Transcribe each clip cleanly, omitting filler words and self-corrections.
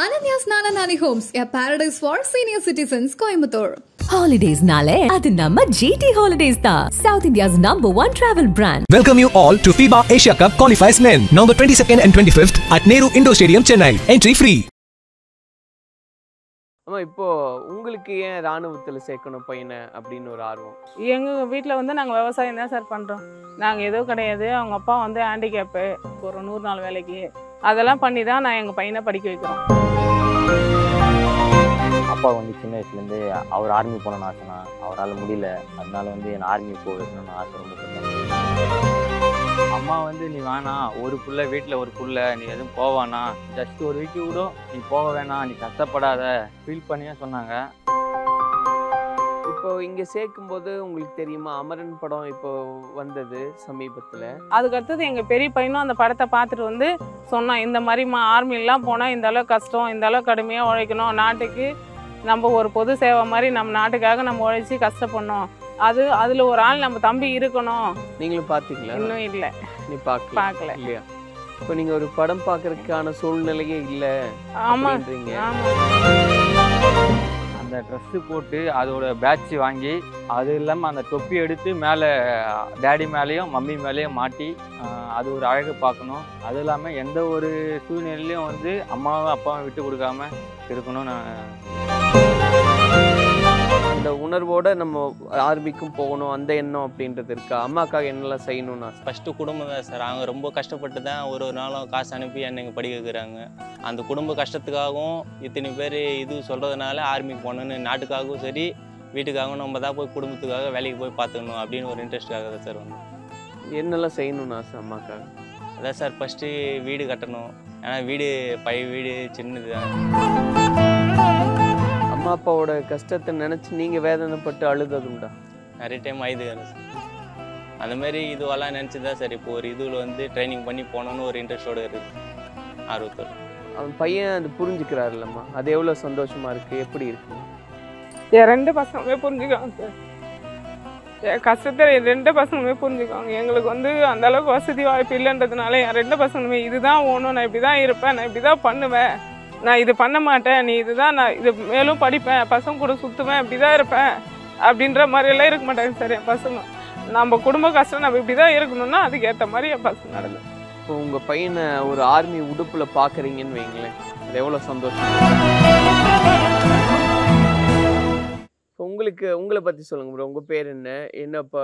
Ananya's Nana Nani Homes, a paradise for senior citizens, Coimbatore. Holidays nale, adu namma GT Holidays da. South India's #1 travel brand. Welcome you all to FIBA Asia Cup qualifiers men, November 22nd and 25th at Nehru Indoor Stadium, Chennai. Entry free. அம்மா இப்போ உங்களுக்கு ஏன் ராணுவத்தில் சேர்க்கணும் பையனை அப்படின்னு ஒரு ஆர்வம்? எங்கள் வீட்டில் வந்து நாங்கள் விவசாயம் தான் சார் பண்ணுறோம். நாங்கள் எதுவும் கிடையாது. அவங்க அப்பா வந்து ஹேண்டிகேப்பு, ஒரு 100 நாள் வேலைக்கு அதெல்லாம் பண்ணி தான் நான் எங்கள் பையனை படிக்க வைக்கிறோம். அப்பா வந்து சின்ன வயசுலேருந்து அவர் ஆர்மி போகணுன்னு ஆசைனா அவரால் முடியல, அதனால வந்து என் ஆர்மி போக வைக்கணும்னு ஆசை ரொம்ப பண்ணேன். அம்மா வந்து நீ வேணாம், ஒரு புள்ள வீட்டில் ஒரு புள்ள, நீ எதுவும் போவானா, ஜஸ்ட் ஒரு வீக்கு கூட நீ போக வேணாம், நீ கஷ்டப்படாத ஃபீல் பண்ணியே சொன்னாங்க. இப்போ இங்கே சேர்க்கும்போது உங்களுக்கு தெரியுமா, அமரன் படம் இப்போ வந்தது சமீபத்தில். அதுக்கடுத்தது எங்கள் பெரிய பையனும் அந்த படத்தை பார்த்துட்டு வந்து சொன்னான், இந்த மாதிரி ஆர்மிலாம் போனால் இந்த அளவு கஷ்டம், இந்த அளவு கடுமையாக உழைக்கணும், நாட்டுக்கு நம்ம ஒரு பொது சேவை மாதிரி நம்ம நாட்டுக்காக நம்ம உழைச்சி கஷ்டப்படணும், அதில் ஒரு ஆள் நம்ம தம்பி இருக்கணும். நீங்களும் பார்த்தீங்களா? இன்னும் இல்லை. நீ பார்க்கல இல்லையா? இப்போ நீங்கள் ஒரு படம் பார்க்கறதுக்கான சூழ்நிலையே இல்லை. ஆமாம். அந்த ட்ரெஸ்ஸு போட்டு அதோட பேட்ச் வாங்கி, அது இல்லாமல் அந்த தொப்பி எடுத்து மேலே டேடி மேலேயும் மம்மி மேலேயும் மாட்டி அது ஒரு அழகு பார்க்கணும். அது இல்லாமல் எந்த ஒரு சூழ்நிலையிலையும் வந்து அம்மாவும் அப்பாவும் விட்டு கொடுக்காம இருக்கணும்னு அந்த உணர்வோடு நம்ம ஆர்மிக்கும் போகணும் அந்த எண்ணம் அப்படின்றது இருக்கா? அம்மாக்காக என்னெல்லாம் செய்யணும்னா? ஃபஸ்ட்டு குடும்பம் தான் சார். அவங்க ரொம்ப கஷ்டப்பட்டு தான் ஒரு நாளும் காசு அனுப்பி என்னை படிக்க வைக்கிறாங்க. அந்த குடும்ப கஷ்டத்துக்காகவும் இத்தனை பேர் இது சொல்கிறதுனால ஆர்மிக்கு போகணுன்னு, நாட்டுக்காகவும் சரி வீட்டுக்காகவும் நம்ம தான் போய் குடும்பத்துக்காக வேலைக்கு போய் பார்த்துக்கணும் அப்படின்னு ஒரு இன்ட்ரெஸ்ட்டுக்காக தான் சார் வந்து. என்னெல்லாம் செய்யணும்னா சார் அம்மாக்காக? அதான் சார், ஃபஸ்ட்டு வீடு கட்டணும். ஏன்னா வீடு பழைய வீடு சின்னது தான். அம்மா அப்பாவோட கஷ்டத்தை நினச்சி நீங்கள் வேதனைப்பட்டு அழுததுண்டா? நிறைய டைம் ஆயுதுங்க சார். அந்தமாரி இதுவெல்லாம் நினச்சி தான் சார் இப்போ ஒரு இதில் வந்து ட்ரைனிங் பண்ணி போகணுன்னு ஒரு இன்ட்ரெஸ்டோடு இருக்குது, ஆர்வத்தோடு. அவன் பையன் அது புரிஞ்சுக்கிறாருல்லம்மா, அது எவ்வளோ சந்தோஷமாக இருக்குது, எப்படி இருக்குது? என் 2 பசங்களுமே புரிஞ்சுக்காங்க சார். என் கஷ்டத்தை என் 2 பசங்களுமே புரிஞ்சுக்காங்க. எங்களுக்கு வந்து அந்த அளவுக்கு வசதி வாய்ப்பு இல்லைன்றதுனால என் 2 பசங்களுமே இதுதான் ஓணும், நான் இப்படி தான் இருப்பேன், நான் இப்படி தான் பண்ணுவேன், நான் இது பண்ண மாட்டேன், நீ இதுதான், நான் இது மேலும் படிப்பேன், பசங்க கூட சுற்றுவேன், இப்படி தான் இருப்பேன் அப்படின்ற மாதிரியெல்லாம் இருக்க மாட்டாங்க சார் என் பசங்க. நம்ம குடும்ப கஷ்டம் நம்ம இப்படி தான் இருக்கணும்னா அதுக்கேற்ற மாதிரி என் பசங்க நடக்கும். இப்போ உங்கள் பையனை ஒரு ஆர்மி உடுப்பில் பார்க்குறீங்கன்னு வைங்களேன், அது எவ்வளோ சந்தோஷம். இப்போ உங்களை பற்றி சொல்லுங்கள் ப்ரோ. உங்கள் பேர் என்ன, என்னப்பா,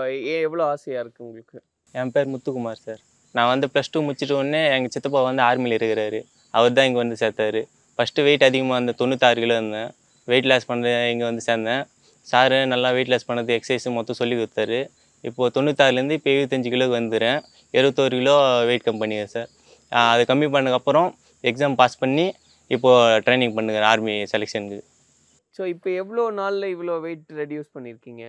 எவ்வளோ ஆசையாக இருக்குது உங்களுக்கு? என் பேர் முத்துக்குமார் சார். நான் வந்து +2 முடிச்சிட்ட உடனே எங்கள் சித்தப்பா வந்து ஆர்மியில் இருக்கிறாரு. அவர் தான் இங்கே வந்து சேர்த்தாரு. ஃபஸ்ட்டு வெயிட் அதிகமாக இருந்தேன், 96 கிலோ இருந்தேன். வெயிட் லாஸ் பண்ண இங்கே வந்து சேர்ந்தேன். சாரு நல்லா வெயிட் லாஸ் பண்ணது, எக்ஸசைஸ் மொத்தம் சொல்லி கொடுத்தாரு. இப்போது 96லேருந்து இப்போ 75 கிலோக்கு வந்துடுறேன். 21 கிலோ வெயிட் கம்மி பண்ணிக்கிறேன் சார். அது கம்மி பண்ணதுக்கப்புறம் எக்ஸாம் பாஸ் பண்ணி இப்போது ட்ரைனிங் பண்ணுறேன் ஆர்மி செலெக்ஷனுக்கு. ஸோ இப்போ எவ்வளோ நாளில் இவ்வளோ வெயிட் ரெடியூஸ் பண்ணியிருக்கீங்க?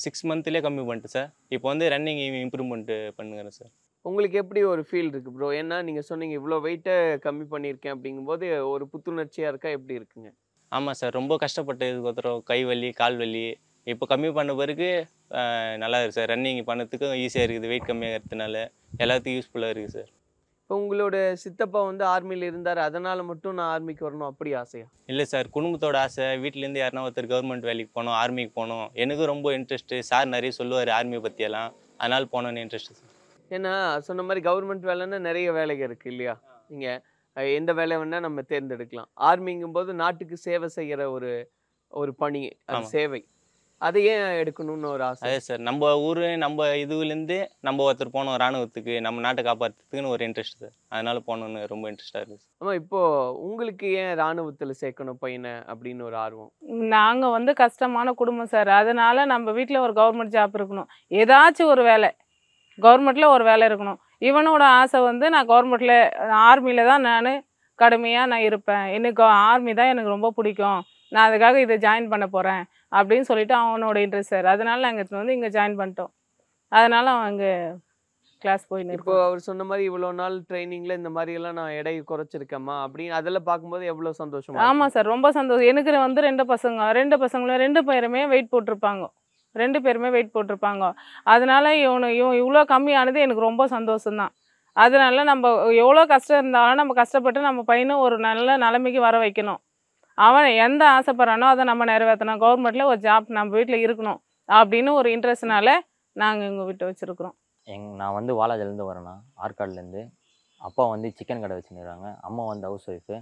6 மந்த்லேயே கம்மி பண்ணிட்டேன் சார். இப்போ வந்து ரன்னிங் இம்ப்ரூவ்மெண்ட்டு பண்ணுங்கிறேன் சார். உங்களுக்கு எப்படி ஒரு ஃபீல் இருக்குது ப்ரோ? ஏன்னா நீங்கள் சொன்னீங்க இவ்வளோ வெயிட்டை கம்மி பண்ணியிருக்கேன் அப்படிங்கும்போது ஒரு புத்துணர்ச்சியாக இருக்கா, எப்படி இருக்குங்க? ஆமாம் சார், ரொம்ப கஷ்டப்பட்டதுக்கு ஒருத்தரம் கை வலி கால் வலி இப்போ கம்மி பண்ண பிறகு நல்லா இருக்குது சார். ரன்னிங் பண்ணதுக்கும் ஈஸியாக இருக்குது, வெயிட் கம்மியாகிறதுனால எல்லாத்துக்கும் யூஸ்ஃபுல்லாக இருக்குது சார். இப்போ உங்களோட சித்தப்பா வந்து ஆர்மியில் இருந்தார், அதனால் மட்டும் நான் ஆர்மிக்கு வரணும் அப்படி ஆசையா? இல்லை சார், குடும்பத்தோட ஆசை. வீட்டிலேருந்து யாருனா ஒருத்தர் கவர்மெண்ட் வேலைக்கு போகணும், ஆர்மிக்கு போகணும். எனக்கும் ரொம்ப இன்ட்ரெஸ்ட்டு. சார் நிறைய சொல்லுவார் ஆர்மி பற்றியெல்லாம், அதனால் போகணுன்னு இன்ட்ரெஸ்ட்டு சார். ஏன்னா சொன்ன மாதிரி கவர்மெண்ட் வேலைன்னா நிறைய வேலைகள் இருக்குது இல்லையா? நீங்கள் எந்த வேலை வேணால் நம்ம தேர்ந்தெடுக்கலாம். ஆர்மிங்கும்போது நாட்டுக்கு சேவை செய்கிற ஒரு பணி, அது சேவை. அதை ஏன் எடுக்கணும்னு ஒரு ஆசை? அதே சார், நம்ம ஊர் நம்ம இதுலேருந்து நம்ம ஒருத்தர் போனோம் இராணுவத்துக்கு, நம்ம நாட்டை காப்பாற்றுறதுக்குன்னு ஒரு இன்ட்ரெஸ்ட் சார். அதனால் போகணுன்னு ரொம்ப இன்ட்ரெஸ்ட்டாக இருக்குது. ஆமாம். இப்போது உங்களுக்கு ஏன் இராணுவத்தில் சேர்க்கணும் பையனை அப்படின்னு ஒரு ஆர்வம்? நாங்கள் வந்து கஷ்டமான குடும்பம் சார். அதனால் நம்ம வீட்டில் ஒரு கவர்மெண்ட் ஜாப் இருக்கணும், ஏதாச்சும் ஒரு வேலை கவர்மெண்ட்டில் ஒரு வேலை இருக்கணும். இவனோட ஆசை வந்து நான் கவர்மெண்ட்டில் ஆர்மியில் தான் நான் கடுமையாக இருப்பேன், எனக்கு ஆர்மி தான் எனக்கு ரொம்ப பிடிக்கும், நான் அதுக்காக இதை ஜாயின் பண்ண போகிறேன் அப்படின்னு சொல்லிட்டு அவனோட இன்ட்ரெஸ்ட் சார். அதனால் நாங்கள் வந்து இங்கே ஜாயின் பண்ணிட்டோம். அதனால் அவன் இங்கே கிளாஸ் போயின்னு. இப்போ அவர் சொன்ன மாதிரி இவ்வளோ நாள் ட்ரைனிங்கில் இந்த மாதிரியெல்லாம் நான் எடை குறைச்சிருக்கேம்மா அப்படின்னு அதெல்லாம் பார்க்கும்போது எவ்வளோ சந்தோஷமா? ஆமாம் சார், ரொம்ப சந்தோஷம். எனக்கு வந்து 2 பசங்களும் 2 பேருமே வெயிட் போட்டிருப்பாங்க. 2 பேருமே வெயிட் போட்டிருப்பாங்க. அதனால இவன் இவ்வளோ கம்மியானது எனக்கு ரொம்ப சந்தோஷம்தான். அதனால நம்ம எவ்வளோ கஷ்டம் இருந்தாலும் நம்ம கஷ்டப்பட்டு நம்ம பையனை ஒரு நல்ல நிலைமைக்கு வர வைக்கணும். அவன் எந்த ஆசைப்படுறானோ அதை நம்ம நிறைவேற்றணும். கவர்மெண்ட்டில் ஒரு ஜாப் நம்ம வீட்டில் இருக்கணும் அப்படின்னு ஒரு இன்ட்ரெஸ்ட்னால நாங்கள் எங்கள் வீட்டை வச்சுருக்குறோம். நான் வந்து வாலாஜிலேருந்து வரேண்ணா, ஆற்காடுலேருந்து. அப்பா வந்து சிக்கன் கடை வச்சுருக்காங்க, அம்மா வந்து ஹவுஸ் ஒய்ஃபு.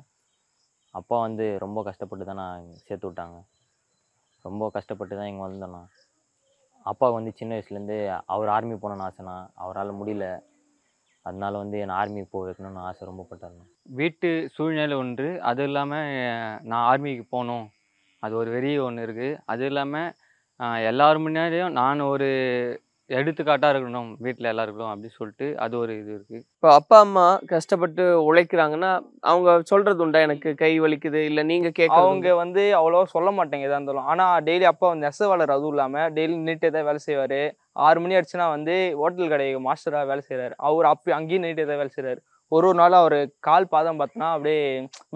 அப்பா வந்து ரொம்ப கஷ்டப்பட்டு தான் நான் சேர்த்து விட்டாங்க. ரொம்ப கஷ்டப்பட்டு தான் இங்கே வந்தேண்ணா. அப்பா வந்து சின்ன வயசுலேருந்து அவர் ஆர்மி போகணுன்னு ஆசைண்ணா, அவரால் முடியல. அதனால வந்து என்னை ஆர்மி போக வைக்கணும்னு ஆசை ரொம்ப பட்டாருண்ணா. வீட்டு சூழ்நிலை ஒன்று, அது இல்லாமல் நான் ஆர்மிக்கு போகணும், அது ஒரு வெறி ஒன்று இருக்குது. அது இல்லாமல் எல்லார் முன்னாடியும் நான் ஒரு எடுத்துக்காட்டாக இருக்கணும் வீட்டில் எல்லாருக்கும் அப்படின்னு சொல்லிட்டு அது ஒரு இது இருக்குது. இப்போ அப்பா அம்மா கஷ்டப்பட்டு உழைக்கிறாங்கன்னா அவங்க சொல்றது உண்டா, எனக்கு கை வலிக்குது, இல்லை நீங்கள் கேட்க அவங்க வந்து அவ்வளோ சொல்ல மாட்டாங்க எதாக இருந்தாலும். ஆனால் டெய்லி அப்பா வந்து நெசவாளர், அதுவும் இல்லாமல் டெய்லி நீட்டே தான் வேலை செய்வார். 6 மணி ஆயிடுச்சுன்னா வந்து ஹோட்டல் கடை மாஸ்டராக வேலை செய்கிறார். அவர் அப்படி அங்கேயும் நீட்டே தான் வேலை செய்கிறார். ஒரு நாள் அவர் கால் பாதம் பார்த்தோன்னா அப்படியே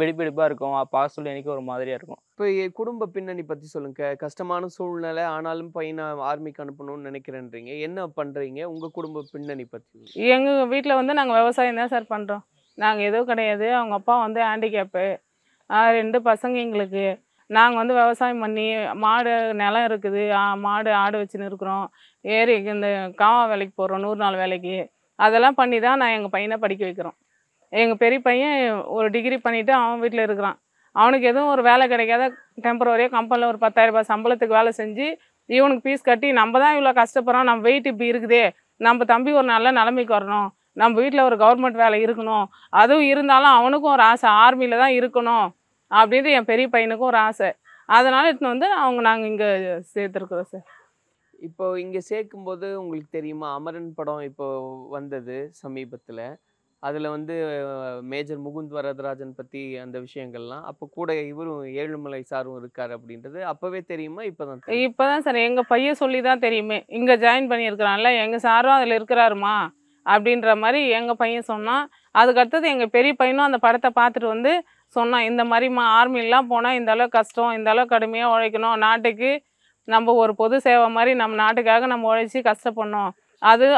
வெடிப்பெடிப்பாக இருக்கும். பார்க்க சொல்லி எனக்கு ஒரு மாதிரியாக இருக்கும். இப்போ குடும்ப பின்னணி பற்றி சொல்லுங்க. கஷ்டமான சூழ்நிலை ஆனாலும் பையனை ஆர்மிக்கு அனுப்பணும்னு நினைக்கிறேன்றீங்க, என்ன பண்ணுறீங்க? உங்கள் குடும்ப பின்னணி பற்றி. எங்கள் வீட்டில் வந்து நாங்கள் விவசாயம் தான் சார் பண்ணுறோம். நாங்கள் எதுவும் கிடையாது. அவங்க அப்பா வந்து ஹேண்டிகேப்பு, 2 பசங்க எங்களுக்கு. நாங்கள் வந்து விவசாயம் பண்ணி மாடு நிலம் இருக்குது, மாடு ஆடு வச்சுன்னு இருக்கிறோம். ஏரி இந்த காவா வேலைக்கு போகிறோம், 100 நாள் வேலைக்கு. அதெல்லாம் பண்ணி தான் நான் எங்கள் பையனை படிக்க வைக்கிறோம். எங்கள் பெரிய பையன் ஒரு டிகிரி பண்ணிவிட்டு அவன் வீட்டில் இருக்கிறான். அவனுக்கு எதுவும் ஒரு வேலை கிடைக்காத டெம்பரவரியாக கம்பெனியில் ஒரு 10,000 ரூபாய் சம்பளத்துக்கு வேலை செஞ்சு இவனுக்கு ஃபீஸ் கட்டி நம்ம தான் இவ்வளோ கஷ்டப்படுறோம், நம்ம வெயிட் இப்படி இருக்குதே, நம்ம தம்பி ஒரு நல்ல நிலைமைக்கு வரணும், நம்ம வீட்டில் ஒரு கவர்மெண்ட் வேலை இருக்கணும், அதுவும் இருந்தாலும் அவனுக்கும் ஒரு ஆசை ஆர்மியில் தான் இருக்கணும் அப்படின்ட்டு என் பெரிய பையனுக்கும் ஒரு ஆசை. அதனால் எடுத்துன்னு வந்து நாங்கள் இங்கே சேர்த்துருக்குறோம் சார். இப்போ இங்கே சேர்க்கும்போது உங்களுக்கு தெரியுமா, அமரன் படம் இப்போ வந்தது சமீபத்தில். அதில் வந்து மேஜர் முகுந்த் வரதராஜன் பற்றி அந்த விஷயங்கள்லாம், அப்போ கூட இவரும் ஏழுமலை சாரும் இருக்கார் அப்படின்றது அப்போவே தெரியுமா? இப்போ தான் சார் எங்கள் பையன் சொல்லி தான் தெரியுமே. இங்கே ஜாயின் பண்ணியிருக்கிறான்ல, எங்கள் சாரும் அதில் இருக்கிறாருமா அப்படின்ற மாதிரி எங்கள் பையன் சொன்னான். அதுக்கடுத்தது எங்கள் பெரிய பையனும் அந்த படத்தை பார்த்துட்டு வந்து சொன்னான், இந்த மாதிரிம்மா ஆர்மிலாம் போனால் இந்த அளவு கஷ்டம், இந்த அளவு கடுமையாக உழைக்கணும், நாட்டுக்கு நம்ம ஒரு பொது சேவை மாதிரி நம்ம நாட்டுக்காக நம்ம உழைச்சி கஷ்டப்படணும்,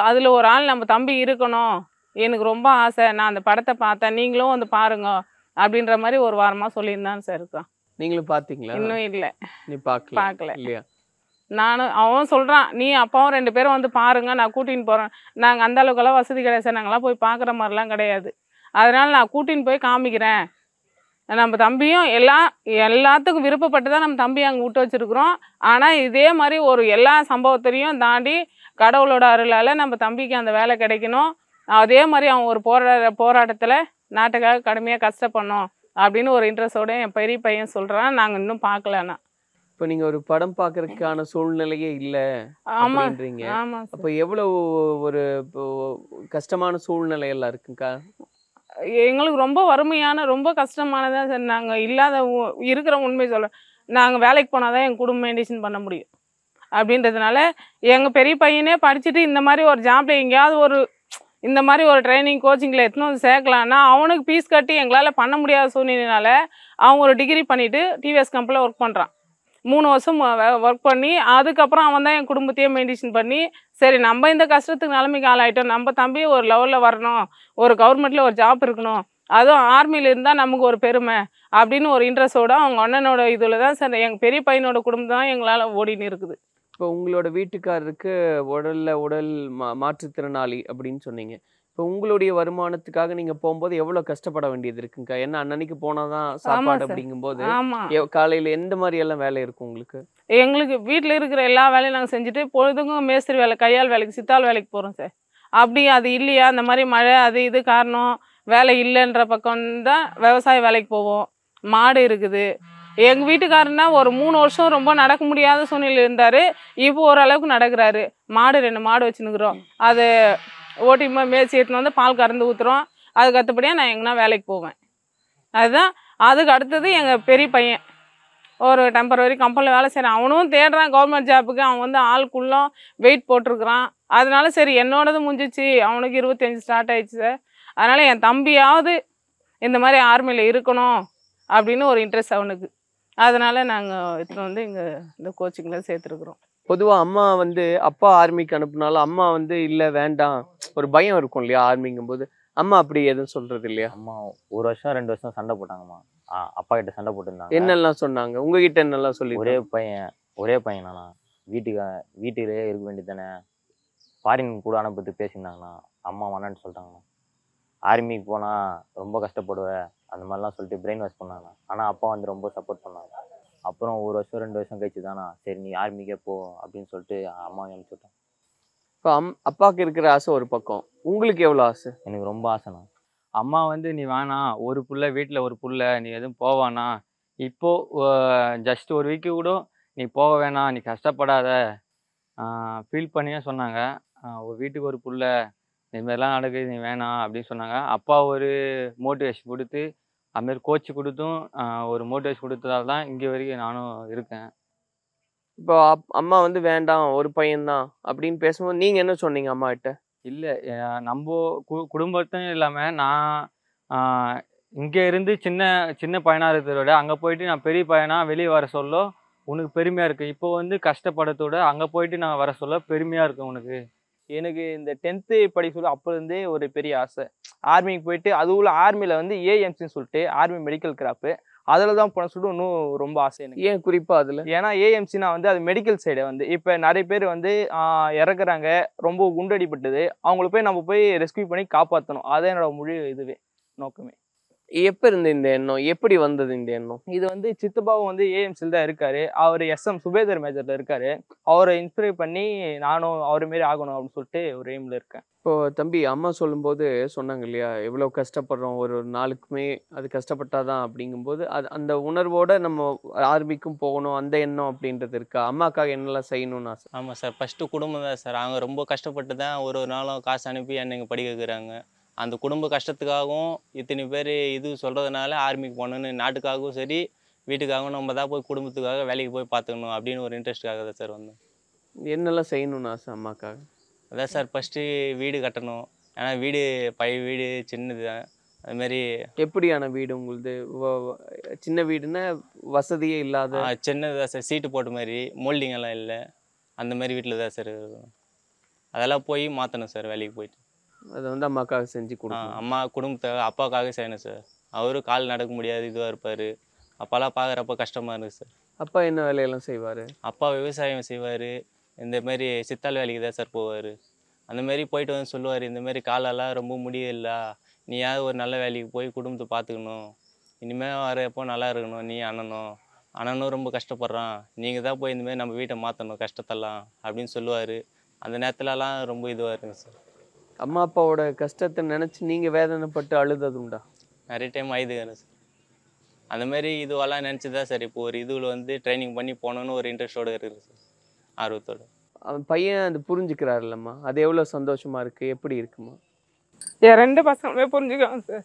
அதில் ஒரு ஆள் நம்ம தம்பி இருக்கணும், எனக்கு ரொம்ப ஆசை, நான் அந்த படத்தை பார்த்தேன், நீங்களும் வந்து பாருங்க அப்படின்ற மாதிரி ஒரு வாரமாக சொல்லியிருந்தான்னு சார் இருக்கான். நீங்களும் பார்த்தீங்களா? இன்னும் இல்லை. நீ பார்க்கல இல்லையா? அவன் சொல்கிறான், நீ அப்பாவும் 2 பேரும் வந்து பாருங்க, நான் கூட்டின்னு போகிறேன். நாங்கள் அந்த அளவுக்கெல்லாம் வசதி கிடையாது சார், நாங்களாம் போய் பார்க்குற மாதிரிலாம் கிடையாது. அதனால் நான் கூட்டின்னு போய் காமிக்கிறேன். நம்ம தம்பியும் எல்லாத்துக்கும் விருப்பப்பட்டு தான் நம்ம தம்பி அங்கே விட்டு வச்சுருக்குறோம். ஆனால் இதே மாதிரி ஒரு எல்லா சம்பவத்தையும் தாண்டி கடவுளோட அருளால் நம்ம தம்பிக்கு அந்த வேலை கிடைக்கணும். அதே மாதிரி அவன் ஒரு போராட்டத்தில் நாட்டுக்காக கடுமையாக கஷ்டப்படணும் அப்படின்னு ஒரு இன்ட்ரெஸ்டோட என் பெரிய பையன் சொல்கிறான். நாங்கள் இன்னும் பார்க்கலண்ணா. இப்போ நீங்கள் ஒரு படம் பார்க்கறதுக்கான சூழ்நிலையே இல்லை அப்படின்றீங்க. ஆமாம். அப்போ எவ்வளோ ஒரு கஷ்டமான சூழ்நிலையெல்லாம் இருக்குங்கக்கா? எங்களுக்கு ரொம்ப வறுமையான ரொம்ப கஷ்டமானதான் சார். நாங்கள் இல்லாத இருக்கிற உண்மை சொல்ல, நாங்கள் வேலைக்கு போனால் தான் எங்கள் குடும்பம் மெயின்டெயின் பண்ண முடியும் அப்படின்றதுனால எங்கள் பெரிய பையனே படிச்சுட்டு இந்த மாதிரி ஒரு ஜாப்பில் எங்கேயாவது இந்த மாதிரி ஒரு ட்ரைனிங் கோச்சிங்கில் எடுத்துன்னு வந்து சேர்க்கலான்னா அவனுக்கு ஃபீஸ் கட்டி எங்களால் பண்ண முடியாத சூழ்நிலைனால அவன் ஒரு டிகிரி பண்ணிவிட்டு டிவிஎஸ் கம்பெனியில் ஒர்க் பண்ணுறான். 3 வருஷம் ஒர்க் பண்ணி அதுக்கப்புறம் அவன் தான் என் குடும்பத்தையே மெயின்டெயின் பண்ணி, சரி நம்ம இந்த கஷ்டத்துக்கு நிலைமைக்கு ஆளாயிட்டோம், நம்ம தம்பி ஒரு லெவலில் வரணும், ஒரு கவர்மெண்ட்டில் ஒரு ஜாப் இருக்கணும், அதுவும் ஆர்மியில் இருந்தால் நமக்கு ஒரு பெருமை அப்படின்னு ஒரு இன்ட்ரெஸ்டோட அவங்க அண்ணனோட இதில் தான் சார் எங்கள் பெரிய பையனோட குடும்பம் தான் எங்களால் ஓடின்னு இருக்குது. இப்போ உங்களோட வீட்டுக்காரருக்கு உடல் மாற்றுத்திறனாளி அப்படின்னு சொன்னீங்க. இப்போ உங்களுடைய வருமானத்துக்காக நீங்கள் போகும்போது எவ்வளோ கஷ்டப்பட வேண்டியது இருக்குங்கக்கா? ஏன்னா அன்னன்னைக்கு போனால் தான் சாப்பாடு அப்படிங்கும்போது காலையில் எந்த மாதிரி எல்லாம் வேலை இருக்கும் உங்களுக்கு? எங்களுக்கு வீட்டில் இருக்கிற எல்லா வேலையும் நாங்கள் செஞ்சுட்டு பொழுதுக்கும் மேஸ்திரி வேலை, கையால் வேலைக்கு, சித்தாள் வேலைக்கு போகிறோம் சார். அப்படி அது இல்லையா, அந்த மாதிரி மழை அது இது காரணம் வேலை இல்லைன்ற பக்கம் தான் விவசாய வேலைக்கு போவோம். மாடு இருக்குது. எங்கள் வீட்டுக்காரன்னா ஒரு 3 வருஷம் ரொம்ப நடக்க முடியாத சூழ்நிலை இருந்தார். இப்போ ஓரளவுக்கு நடக்கிறாரு. 2 மாடு வச்சுன்னுக்குறோம். அது ஓட்டி மேய்ச்சி எடுத்துன்னு வந்து பால் கறந்து ஊற்றுறோம். அதுக்கு அடுத்தபடியாக நான் எங்கன்னா வேலைக்கு போவேன். அதுதான். அதுக்கு அடுத்தது எங்கள் பெரிய பையன் ஒரு டெம்பரவரி கம்பெனியில் வேலை செய்கிறான். அவனும் தேடுறான் கவர்மெண்ட் ஜாப்புக்கு. அவன் வந்து ஆளுக்குள்ளும் வெயிட் போட்டிருக்கிறான். அதனால சரி என்னோடது முடிஞ்சிச்சு, அவனுக்கு 25 ஸ்டார்ட் ஆயிடுச்சு சார். அதனால் என் தம்பியாவது இந்த மாதிரி ஆர்மியில் இருக்கணும் அப்படின்னு ஒரு இன்ட்ரெஸ்ட் அவனுக்கு. அதனால் நாங்கள் எடுத்துகிட்டு வந்து இங்கே இந்த கோச்சிங்கில் சேர்த்துருக்குறோம். பொதுவாக அம்மா வந்து அப்பா ஆர்மிக்கு அனுப்புனாலும் அம்மா வந்து இல்லை வேண்டாம், ஒரு பயம் இருக்கும் இல்லையா ஆர்மிங்கும் போது, அம்மா அப்படி எதுவும் சொல்றது இல்லையா? அம்மா 1 வருஷம் 2 வருஷம் சண்டை போட்டாங்கம்மா. அப்பா கிட்ட சண்டை போட்டுருந்தாங்க. என்னெல்லாம் சொன்னாங்க உங்ககிட்ட? என்னெல்லாம் சொல்லி? ஒரே பையனா, வீட்டிலேயே இருக்க வேண்டியதானே, ஃபாரின் கூட அனுப்பி பேசியிருந்தாங்கண்ணா. அம்மா வேணான்னு சொல்லிட்டாங்கண்ணா. ஆர்மிக்கு போனால் ரொம்ப கஷ்டப்படுவேன் அந்த மாதிரிலாம் சொல்லிட்டு பிரெயின் வாஷ் பண்ணாங்க. ஆனால் அப்பா வந்து ரொம்ப சப்போர்ட் பண்ணாங்க. அப்புறம் 1 வருஷம் 2 வருஷம் கழிச்சு தானா சரி நீ ஆர்மிக்கே போ அப்படின்னு சொல்லிட்டு அம்மா அனுப்பிச்சுட்டேன். இப்போ அப்பாவுக்கு இருக்கிற ஆசை ஒரு பக்கம், உங்களுக்கு எவ்வளோ ஆசை? எனக்கு ரொம்ப ஆசைண்ணா. அம்மா வந்து நீ வேணாம், ஒரு புள்ள வீட்டில் ஒரு புள்ள, நீ எதுவும் போவானா, இப்போ ஜஸ்ட் ஒரு வீக்கு கூட நீ போக வேணாம், நீ கஷ்டப்படாத ஃபீல் பண்ணியே சொன்னாங்க. ஒரு வீட்டுக்கு ஒரு புள்ள, இதுமாரிலாம் நடக்குது, நீ வேணாம் அப்படின்னு சொன்னாங்க. அப்பா ஒரு மோட்டிவேஷன் கொடுத்து, அதுமாரி கோச் கொடுத்தும் ஒரு மோட்டிவேஷன் கொடுத்ததால தான் இங்கே வரைக்கும் நானும் இருக்கேன். இப்போ அம்மா வந்து வேண்டாம் ஒரு பையன்தான் அப்படின்னு பேசும்போது நீங்கள் என்ன சொன்னீங்க அம்மா கிட்ட? இல்லை, நம்ம குடும்பத்தையும் இல்லாமல் நான் இங்கே இருந்து சின்ன சின்ன பையனாக இருக்கிறத விட அங்கே போயிட்டு நான் பெரிய பையனாக வெளியே வர சொல்ல உனக்கு பெருமையாக இருக்குது. இப்போ வந்து கஷ்டப்படத்தோட அங்கே போயிட்டு நான் வர சொல்ல பெருமையாக இருக்குது உனக்கு. எனக்கு இந்த 10th படிக்க சொல்ல அப்போலேருந்தே ஒரு பெரிய ஆசை. ஆர்மிக்கு போயிட்டு அதுவும் ஆர்மியில் வந்து ஏஎம்சின்னு சொல்லிட்டு ஆர்மி மெடிக்கல் கிராப்பு அதில் தான் போன சொல்லிட்டு இன்னும் ரொம்ப ஆசை எனக்கு. ஏன் குறிப்பாக அதில்? ஏன்னா ஏஎம்சினா வந்து அது மெடிக்கல் சைடை வந்து இப்போ நிறைய பேர் வந்து இறக்குறாங்க, ரொம்ப குண்டடிப்பட்டது, அவங்கள போய் நம்ம போய் ரெஸ்கியூ பண்ணி காப்பாற்றணும். அதான் என்னோட முழு இதுவே நோக்கமே. எப்போ இருந்து இந்த எண்ணம், எப்படி வந்தது இந்த எண்ணம்? இது வந்து சித்தப்பாவும் வந்து ஏஎம்சியில் தான் இருக்காரு. அவர் SM சுபேதர் மேஜரில் இருக்காரு. அவரை இன்ஸ்பயர் பண்ணி நானும் அவர் மாரி ஆகணும் அப்படின்னு சொல்லிட்டு ஒரு எய்மில் இருக்கேன். இப்போ தம்பி அம்மா சொல்லும்போது சொன்னாங்க இல்லையா, எவ்வளோ கஷ்டப்படுறோம், ஒரு நாளுக்குமே அது கஷ்டப்பட்டாதான் அப்படிங்கும்போது அந்த உணர்வோட நம்ம ஆர்மிக்கும் போகணும் அந்த எண்ணம் அப்படின்றது இருக்கா? அம்மாக்காக என்னெல்லாம் செய்யணும்னு ஆசை? ஆமாம் சார், ஃபஸ்ட்டு குடும்பம் தான் சார். அவங்க ரொம்ப கஷ்டப்பட்டு தான் ஒரு நாளும் காசு அனுப்பி என்னை இங்கே படிக்க வைக்கிறாங்க. அந்த குடும்ப கஷ்டத்துக்காகவும் இத்தனை பேர் இது சொல்கிறதுனால ஆர்மிக்கு போகணுன்னு, நாட்டுக்காகவும் சரி வீட்டுக்காகவும் நம்ம தான் போய் குடும்பத்துக்காக வேலைக்கு போய் பார்த்துக்கணும் அப்படின்னு ஒரு இன்ட்ரெஸ்ட்டுக்காக தான் சார் வந்தோம். என்னெல்லாம் செய்யணும்னு ஆசை அம்மாக்காக? அதான் சார், ஃபஸ்ட்டு வீடு கட்டணும். ஏன்னா வீடு பழைய வீடு சின்னது தான். அதுமாரி எப்படியான வீடு உங்களுது? சின்ன வீடுன்னா வசதியே இல்லாத? சின்னது தான் சார், சீட்டு போட்ட மாதிரி, மோல்டிங் எல்லாம் இல்லை, அந்த மாதிரி வீட்டில் தான் சார் இருக்கணும். அதெல்லாம் போய் மாற்றணும் சார் வேலைக்கு போயிட்டு. அதை வந்து அம்மாக்காக செஞ்சு கொடுக்கணும். அம்மா குடும்பத்துக்காக அப்பாவுக்காக செய்யணும் சார். அவரும் கால் நடக்க முடியாது, இதுவாக இருப்பார். அப்பாலாம் பார்க்குறப்ப கஷ்டமாக இருக்குது சார். அப்பா என்ன வேலையெல்லாம் செய்வார்? அப்பா விவசாயம் செய்வார். இந்தமாரி சித்தாள் வேலைக்கு தான் சார் போவார். அந்தமாரி போயிட்டு வந்து சொல்லுவார், இந்தமாரி காலெல்லாம் ரொம்ப முடியல, நீயாவது ஒரு நல்ல வேலைக்கு போய் குடும்பத்தை பார்த்துக்கணும், இனிமேல் வரப்போ நல்லா இருக்கணும், நீ அண்ணனும் ரொம்ப கஷ்டப்படுறான், நீங்கள் தான் போய் இந்தமாரி நம்ம வீட்டை மாற்றணும் கஷ்டத்தெல்லாம் அப்படின்னு சொல்லுவார். அந்த நேரத்துலலாம் ரொம்ப இதுவாக இருக்குங்க சார். அம்மா அப்பாவோட கஷ்டத்தை நினச்சி நீங்கள் வேதனைப்பட்டு அழுதது உண்டா? நிறைய டைம் ஆயுதுங்க சார். அந்தமாரி இதுவெல்லாம் நினச்சி தான் சார் இப்போ ஒரு இதுவில் வந்து ட்ரைனிங் பண்ணி போகணுன்னு ஒரு இன்ட்ரெஸ்டோடு இருக்குது சார், ஆர்வத்தோடு. அவன் பையன் அது புரிஞ்சுக்கிறாரு இல்லைம்மா, அது எவ்வளோ சந்தோஷமாக இருக்குது, எப்படி இருக்குமா? என் 2 பசங்களுமே புரிஞ்சுக்குவாங்க சார்.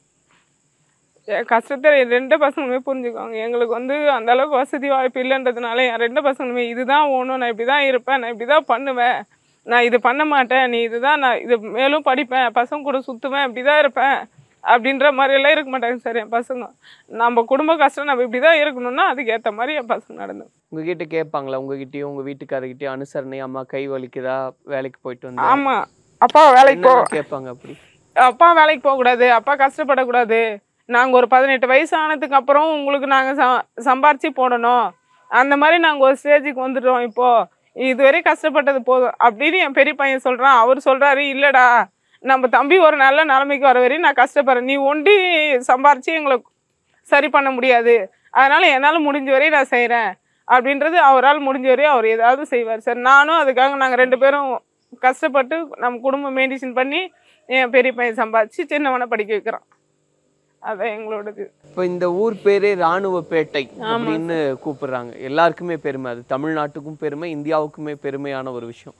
என் கஷ்டத்தை என் 2 பசங்களுமே புரிஞ்சுக்குவாங்க. எங்களுக்கு வந்து அந்த அளவுக்கு வசதி வாய்ப்பு இல்லைன்றதுனால என் 2 பசங்களுமே இதுதான் ஓணும், நான் இப்படி தான் இருப்பேன், நான் இப்படி தான் பண்ணுவேன், நான் இது பண்ண மாட்டேன், நீ இதுதான், நான் இது மேலும் படிப்பேன், பசங்க கூட சுற்றுவேன், இப்படி தான் இருப்பேன் அப்படின்ற மாதிரியெல்லாம் இருக்க மாட்டாங்க சார் என் பசங்க. நம்ம குடும்ப கஷ்டம் நம்ம இப்படி தான் இருக்கணும்னா அதுக்கு ஏற்ற மாதிரி என் பசங்க நடந்து. உங்ககிட்ட கேட்பாங்களா? உங்ககிட்டயும் உங்கள் வீட்டுக்காரர்கிட்டயும் அனுசரணை, அம்மா கை வலிக்குதா, வேலைக்கு போயிட்டு வந்து? ஆமாம், அப்பா வேலைக்கு கேட்பாங்க. அப்படி அப்பா வேலைக்கு போகக்கூடாது, அப்பா கஷ்டப்படக்கூடாது, நாங்கள் ஒரு 18 வயசு ஆனதுக்கு அப்புறம் உங்களுக்கு நாங்கள் சம்பாரிச்சு போடணும், அந்த மாதிரி நாங்கள் ஒரு ஸ்டேஜுக்கு வந்துட்டோம், இப்போது இதுவரை கஷ்டப்பட்டது போதும் அப்படின்னு என் பெரிய பையன் சொல்கிறான். அவர் சொல்கிறாரு, இல்லைடா நம்ம தம்பி ஒரு நல்ல நிலைமைக்கு வர வரையும் நான் கஷ்டப்படுறேன், நீ ஒண்டி சம்பாரித்து எங்களை சரி பண்ண முடியாது, அதனால் என்னால் முடிஞ்ச வரையும் நான் செய்கிறேன் அப்படின்றது. அவரால் முடிஞ்ச வரையும் அவர் ஏதாவது செய்வார் சார். நானும் அதுக்காக நாங்கள் 2 பேரும் கஷ்டப்பட்டு நம்ம குடும்பம் மெயின்டெயின் பண்ணி என் பெரிய பையன் சம்பாதிச்சு சின்னவனை படிக்க வைக்கிறான். அதான் எங்களோடது. இப்போ இந்த ஊர் பேரே ராணுவப்பேட்டை அப்படின்னு கூப்பிடுறாங்க. எல்லாருக்குமே பெருமை, அது தமிழ்நாட்டுக்கும் பெருமை, இந்தியாவுக்குமே பெருமையான ஒரு விஷயம்.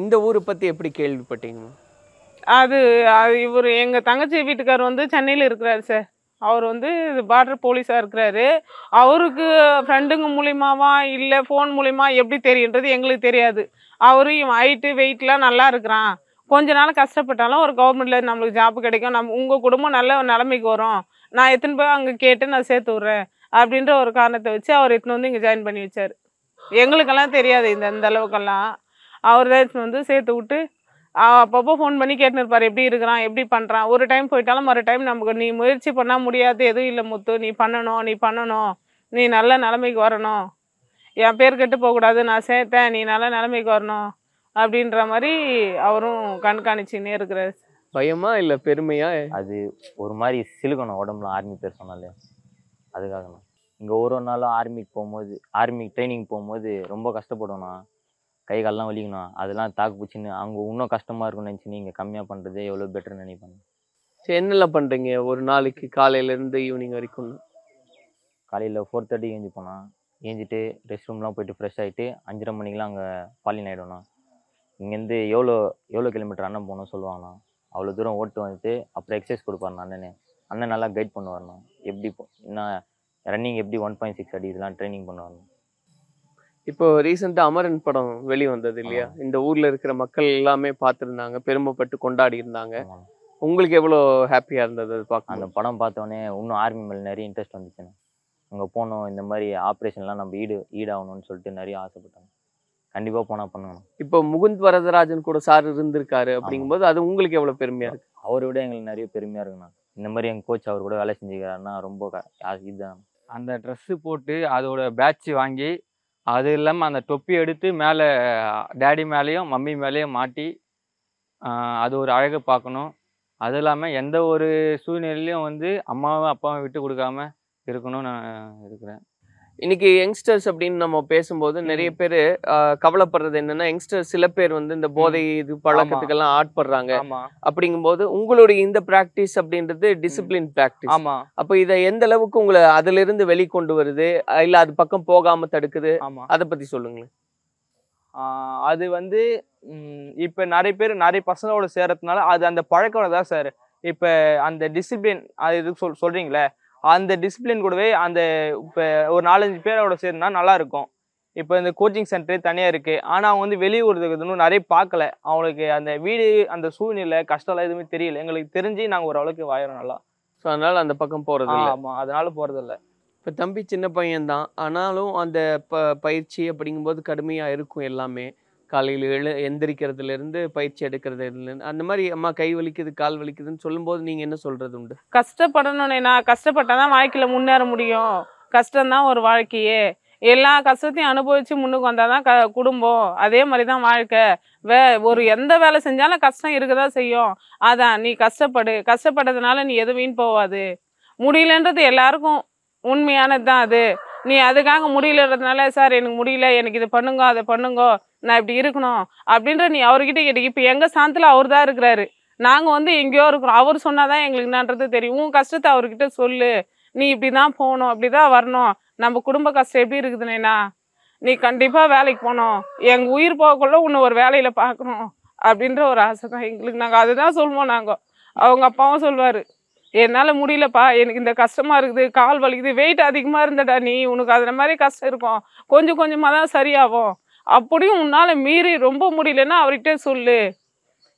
இந்த ஊரை பற்றி எப்படி கேள்விப்பட்டீங்கம்மா? அது இவர் எங்கள் தங்கச்சி வீட்டுக்கார் வந்து சென்னையில் இருக்கிறாரு சார். அவர் வந்து பார்டர் போலீஸாக இருக்கிறாரு. அவருக்கு ஃப்ரெண்டுங்க மூலியமாவா இல்லை ஃபோன் மூலிமா எப்படி தெரியுன்றது எங்களுக்கு தெரியாது. அவரும் ஹைட்டு வெயிட்லாம் நல்லா இருக்கிறான், கொஞ்ச நாள் கஷ்டப்பட்டாலும் ஒரு கவர்மெண்ட்டில் நம்மளுக்கு ஜாப் கிடைக்கும், உங்கள் குடும்பம் நல்ல நிலைமைக்கு வரும், நான் எத்தனை போய் அங்கே கேட்டு நான் சேர்த்து விட்றேன் அப்படின்ற ஒரு காரணத்தை வச்சு அவர் எத்தனை வந்து இங்கே ஜாயின் பண்ணி வச்சார். எங்களுக்கெல்லாம் தெரியாது இந்த அளவுக்கெல்லாம். அவர் தான் வந்து சேர்த்து விட்டு அப்பப்போ ஃபோன் பண்ணி கேட்டுன்னு இருப்பார், எப்படி இருக்கிறான், எப்படி பண்ணுறான். ஒரு டைம் போயிட்டாலும் மறு டைம் நமக்கு நீ முயற்சி பண்ணால் முடியாது எதுவும் இல்லை முத்து, நீ பண்ணணும், நீ நல்ல நிலைமைக்கு வரணும், என் பேர் கெட்டு போகக்கூடாது, நான் சேர்த்தேன், நீ நல்ல நிலைமைக்கு வரணும் அப்படின்ற மாதிரி அவரும் கண்காணிச்சுன்னே இருக்கிறாரு. பயமா இல்லை பெருமையா? அது ஒரு மாதிரி சிலுக்கணும் உடம்புல ஆர்மி பேர் சொன்னாலே, அதுக்காக நான் இங்கே ஒரு நாளும் ஆர்மி ட்ரைனிங் போகும்போது ரொம்ப கஷ்டப்படுவேண்ணா. கை காலெலாம் வலிக்கணும், அதெல்லாம் தாக்கு பிடிச்சின்னு அங்கே இன்னும் கஷ்டமாக இருக்கும்னு நினச்சி நீங்கள் கம்மியாக பண்ணுறதே எவ்வளோ பெட்டர்னு நினைப்பாங்க. சரி, என்னெல்லாம் பண்ணுறீங்க ஒரு நாளைக்கு காலையிலேருந்து ஈவினிங் வரைக்கும்? காலையில் 4:30 ஏஞ்சி போனால், ஏஞ்சிட்டு ரெஸ்ட் ரூம்லாம் போயிட்டு ஃப்ரெஷ் ஆகிட்டு 5:30 மணிக்கெலாம் அங்கே ஃபாலின் ஆகிடும்ண்ணா. இங்கேருந்து எவ்வளோ கிலோமீட்டர் அண்ணன் போகணும்னு சொல்லுவாங்கண்ணா. அவ்வளோ தூரம் ஓட்டு வந்துட்டு அப்புறம் எக்ஸசைஸ் கொடுப்பாருண்ணா அண்ணன் நல்லா கைட் பண்ணுவார்ண்ணா. எப்படி என்ன ரன்னிங் எப்படி 1.6 அடி இதெல்லாம் ட்ரைனிங் பண்ணுவாருண்ணா. இப்போ ரீசெண்டாக அமரன் படம் வெளிவந்தது இல்லையா? இந்த ஊரில் இருக்கிற மக்கள் எல்லாமே பார்த்துருந்தாங்க, பெருமைப்பட்டு கொண்டாடி இருந்தாங்க. உங்களுக்கு எவ்வளோ ஹாப்பியாக இருந்தது அது பார்க்க? அந்த படம் பார்த்தோன்னே இன்னும் ஆர்மி மேலே நிறைய இன்ட்ரெஸ்ட் வந்துச்சுண்ணா. அங்கே போனோம், இந்த மாதிரி ஆப்ரேஷன்லாம் நம்ம ஈடாகணும்னு சொல்லிட்டு நிறைய ஆசைப்பட்டாங்க. கண்டிப்பாக போனால் பண்ணணும். இப்போ முகுந்த் வரதராஜன் கூட சார் இருந்திருக்காரு அப்படிங்கும்போது அது உங்களுக்கு எவ்வளோ பெருமையாக இருக்குது? அவரை விட எங்களுக்கு நிறைய பெருமையாக இருக்குண்ணா. இந்த மாதிரி எங்கள் கோச் அவர் கூட வேலை செஞ்சுக்கிறாருன்னா ரொம்ப இதுதான். அந்த ட்ரெஸ்ஸு போட்டு அதோட பேட்ச் வாங்கி அது இல்லாமல் அந்த தொப்பி எடுத்து மேலே டேடி மேலேயும் மம்மி மேலேயும் மாட்டி அது ஒரு அழகு பார்க்கணும். அது இல்லாமல் எந்த ஒரு சூழ்நிலையிலையும் வந்து அம்மாவும் அப்பாவும் விட்டு கொடுக்காம இருக்கணும்னு நான் இருக்கிறேன். இன்னைக்கு யங்ஸ்டர்ஸ் அப்படின்னு நம்ம பேசும்போது நிறைய பேர் கவலைப்படுறது என்னன்னா, யங்ஸ்டர்ஸ் சில பேர் வந்து இந்த போதை இது பழக்கத்துக்கெல்லாம் ஆட்படுறாங்க. அப்படிங்கும்போது உங்களுடைய இந்த பிராக்டிஸ் அப்படின்றது டிசிப்ளின் பிராக்டிஸ். ஆமா. அப்ப இதை எந்த அளவுக்கு உங்களை அதுல இருந்து வெளிக்கொண்டு வருது, இல்ல அது பக்கம் போகாம தடுக்குது, அதை பத்தி சொல்லுங்களேன். அது வந்து இப்ப நிறைய பசங்களோட சேரத்துனால அது அந்த பழக்கம் தான் சார். இப்ப அந்த டிசிப்ளின் அது இது சொல்றீங்களே, அந்த டிசிப்ளின் கூடவே அந்த இப்போ ஒரு 4-5 பேரோட சேர்ந்தா நல்லா இருக்கும். இப்போ இந்த கோச்சிங் சென்டர் தனியாக இருக்குது, ஆனால் அவங்க வந்து வெளியூருக்கு இன்னும் நிறைய பார்க்கல. அவங்களுக்கு அந்த வீடு அந்த சூழ்நிலை கஷ்டம்லாம் எதுவுமே தெரியல. எங்களுக்கு தெரிஞ்சு நாங்கள் ஓரளவுக்கு வாயிறோம் நல்லா. ஸோ அதனால அந்த பக்கம் போகிறது இல்லை. ஆமாம், அதனால போகிறதில்ல. இப்போ தம்பி சின்ன பையன்தான், ஆனாலும் அந்த பயிற்சி அப்படிங்கும்போது கடுமையாக இருக்கும் எல்லாமே. காலையில் எந்திரிக்கிறதுலேருந்து பயிற்சி எடுக்கிறதுலேருந்து அந்த மாதிரி அம்மா கை வலிக்குது கால் வலிக்குதுன்னு சொல்லும்போது நீங்கள் என்ன சொல்கிறது உண்டு? கஷ்டப்படணும்னே, நான் கஷ்டப்பட்டால் தான் வாழ்க்கையில் முன்னேற முடியும். கஷ்டம்தான் ஒரு வாழ்க்கையே. எல்லா கஷ்டத்தையும் அனுபவித்து முன்னுக்கு வந்தால் தான் குடும்பம். அதே மாதிரி தான் வாழ்க்கை. ஒரு எந்த வேலை செஞ்சாலும் கஷ்டம் இருக்க தான் செய்யும். அதான் நீ கஷ்டப்படுறதுனால நீ எதுவும் வீண் போகாது. முடியலன்றது எல்லாருக்கும் உண்மையானது தான். அது நீ அதுக்காக முடியலன்றதுனால சார் எனக்கு முடியல, எனக்கு இது பண்ணுங்க அதை பண்ணுங்க, நான் இப்படி இருக்கணும் அப்படின்ற நீ அவர்கிட்ட கேட்டு. இப்போ எங்கள் சாந்தத்தில் அவர் தான் இருக்கிறாரு, நாங்கள் வந்து எங்கேயோ இருக்கிறோம். அவர் சொன்னாதான் எங்களுக்கு என்னன்றது தெரியும். உன் கஷ்டத்தை அவர்கிட்ட சொல்லு, நீ இப்படி தான் போகணும், அப்படி தான் வரணும், நம்ம குடும்ப கஷ்டம் எப்படி இருக்குதுனேண்ணா, நீ கண்டிப்பாக வேலைக்கு போகணும், எங்கள் உயிர் போகக்குள்ள உன்னை ஒரு வேலையில் பார்க்கணும் அப்படின்ற ஒரு ஆசை தான் எங்களுக்கு. நாங்கள் அதுதான் சொல்லுவோம். அவங்க அப்பாவும் சொல்லுவார், என்னால் முடியலப்பா, எனக்கு இந்த கஷ்டமாக இருக்குது, கால் வலிக்குது, வெயிட் அதிகமாக இருந்தடா நீ, உனக்கு அது மாதிரி கஷ்டம் இருக்கும், கொஞ்சம் கொஞ்சமாக தான் சரியாகும். அப்படியும் உன்னால் மீறி ரொம்ப முடியலன்னா அவர்கிட்ட சொல்லு,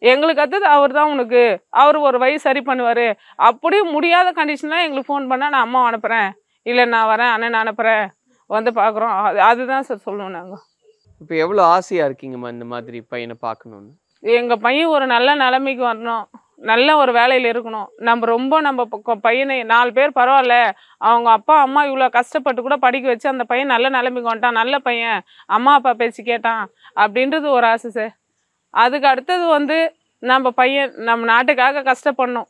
எங்களுக்கு அடுத்தது அவர் தான் உனக்கு, அவர் ஒரு வழி சரி பண்ணுவார். அப்படியும் முடியாத கண்டிஷன்லாம் எங்களுக்கு ஃபோன் பண்ணால் நான் அம்மா அனுப்புகிறேன், இல்லை நான் வரேன், அண்ணன் அனுப்புகிறேன், வந்து பார்க்குறோம். அதுதான் சார் சொல்லுவோம் நாங்கள். இப்போ எவ்வளோ ஆசையாக இருக்கீங்கம்மா இந்த மாதிரி பையனை பார்க்கணுன்னு? எங்கள் பையன் ஒரு நல்ல நிலைமைக்கு வரணும், நல்ல ஒரு வேலையில் இருக்கணும். நம்ம பையனை 4 பேர் பரவாயில்ல, அவங்க அப்பா அம்மா இவ்வளோ கஷ்டப்பட்டு கூட படிக்க வச்சு அந்த பையன் நல்ல நிலைமைக்கு வந்துட்டான், நல்ல பையன், அம்மா அப்பா பேசி கேட்டான் அப்படின்றது ஒரு ஆசை சார். அதுக்கு அடுத்தது வந்து நம்ம பையன் நம்ம நாட்டுக்காக கஷ்டப்படணும்,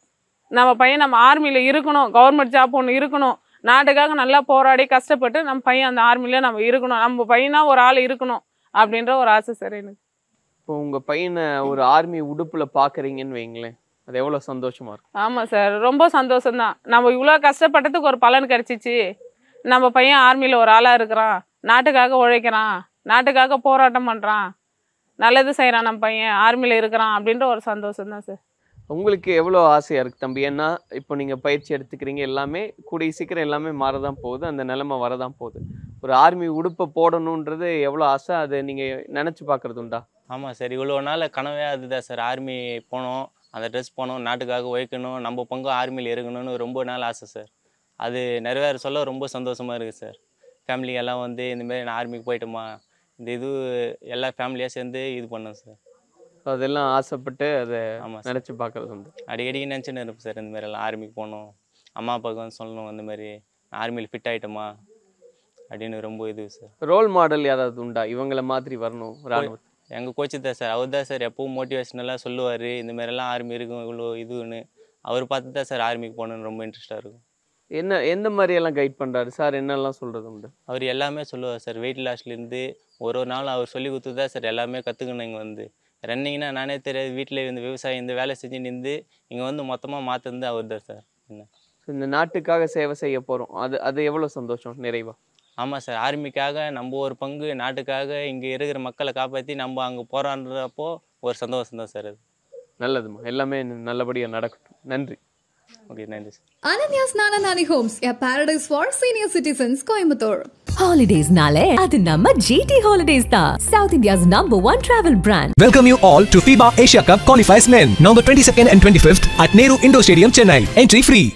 நம்ம பையன் நம்ம ஆர்மியில் இருக்கணும், கவர்மெண்ட் ஜாப் ஒன்று இருக்கணும், நாட்டுக்காக நல்லா போராடி கஷ்டப்பட்டு நம்ம பையன் அந்த ஆர்மியில் நம்ம இருக்கணும், நம்ம பையனாக ஒரு ஆள் இருக்கணும் அப்படின்ற ஒரு ஆசை சார் எனக்கு. இப்போ உங்கள் பையனை ஒரு ஆர்மி உடுப்பில் பார்க்குறீங்கன்னு வைங்களேன், அது எவ்வளோ சந்தோஷமாக இருக்கும்? ஆமாம் சார், ரொம்ப சந்தோஷம்தான். நம்ம இவ்வளோ கஷ்டப்பட்டதுக்கு ஒரு பலன் கிடச்சிச்சு. நம்ம பையன் ஆர்மியில் ஒரு ஆளாக இருக்கிறான், நாட்டுக்காக உழைக்கிறான், நாட்டுக்காக போராட்டம் பண்ணுறான், நல்லது செய்கிறான், நம்ம பையன் ஆர்மியில் இருக்கிறான் அப்படின்ற ஒரு சந்தோஷம் தான் சார். உங்களுக்கு எவ்வளோ ஆசையாக இருக்குது தம்பி? ஏன்னா இப்போ நீங்கள் பயிற்சி எடுத்துக்கிறீங்க, எல்லாமே கூடிய சீக்கிரம் எல்லாமே மாறதான் போகுது, அந்த நிலைமை வரதான் போகுது. ஒரு ஆர்மி உடுப்பை போடணுன்றது எவ்வளோ ஆசை, அதை நீங்கள் நினச்சி பார்க்குறது உண்டா? ஆமாம் சார், இவ்வளோ நாள் கனவே அதுதான் சார். ஆர்மி போனோம், அந்த ட்ரெஸ் போனோம், நாட்டுக்காக உழைக்கணும், நம்ம பங்கும் ஆர்மியில் இருக்கணும்னு ரொம்ப நாள் ஆசை சார். அது நிறைவேற சொல்ல ரொம்ப சந்தோஷமாக இருக்குது சார். ஃபேமிலி எல்லாம் வந்து இந்தமாரி நான் ஆர்மிக்கு போயிட்டோமா, இந்த இது எல்லா ஃபேமிலியாக சேர்ந்து இது பண்ணோம் சார். அதெல்லாம் ஆசைப்பட்டு அதை ஆமாம் நினச்சி பார்க்குறது உண்டு. அடிக்கடி நினச்சின்னு இருப்பேன் சார், இந்த மாதிரிலாம் ஆர்மிக்கு போகணும், அம்மா அப்பாவுக்கு வந்து சொல்லணும், இந்த மாதிரி ஆர்மியில் ஃபிட் ஆகிட்டோமா அப்படின்னு ரொம்ப இது சார். ரோல் மாடல் யாராவது உண்டா இவங்கள மாதிரி வரணும் ராணுவம்? எங்கள் கோச்சு தான் சார், அவர் தான் சார் எப்பவும் மோட்டிவேஷனலாக சொல்லுவார், இந்த மாதிரிலாம் ஆர்மி இருக்கும் இவ்வளோ இதுன்னு. அவர் பார்த்து தான் சார் ஆர்மிக்கு போகணுன்னு ரொம்ப இன்ட்ரெஸ்ட்டாக இருக்கும். எந்த மாதிரியெல்லாம் கைட் பண்ணுறாரு சார்? என்னெல்லாம் சொல்கிறது உண்டு? அவர் எல்லாமே சொல்லுவார் சார். வெயிட் லாஸ்லேருந்து ஒரு நாள் அவர் சொல்லி கொடுத்து தான் சார் எல்லாமே கற்றுக்கணும். இங்கே வந்து ரன்னிங்னா நானே தெரியாது, வீட்டில் இந்த விவசாயம் இந்த வேலை செஞ்சு நின்று இங்கே வந்து மொத்தமாக மாற்றிருந்து அவர் தான் சார். என்ன இந்த நாட்டுக்காக சேவை செய்ய போகிறோம், அது எவ்வளோ சந்தோஷம், நிறைவா? ஆமாம் சார், ஆர்மிக்காக நம்ம ஒரு பங்கு, நாட்டுக்காக இங்கே இருக்கிற மக்களை காப்பாற்றி நம்ம அங்கே போகிறான்றப்போ ஒரு சந்தோஷம் தான் சார். அது நல்லதுமா, எல்லாமே நல்லபடியாக நடக்கட்டும். நன்றி. ஓகே, நன்றி sir. Ananya's Nananani Homes, a paradise for senior citizens, Coimbatore. Holidays nale adu namma GT Holidays da, South India's #1 travel brand. Welcome you all to FIBA Asia Cup Qualifiers Men, November 22nd and 25th at Nehru Indoor Stadium, Chennai. Entry free.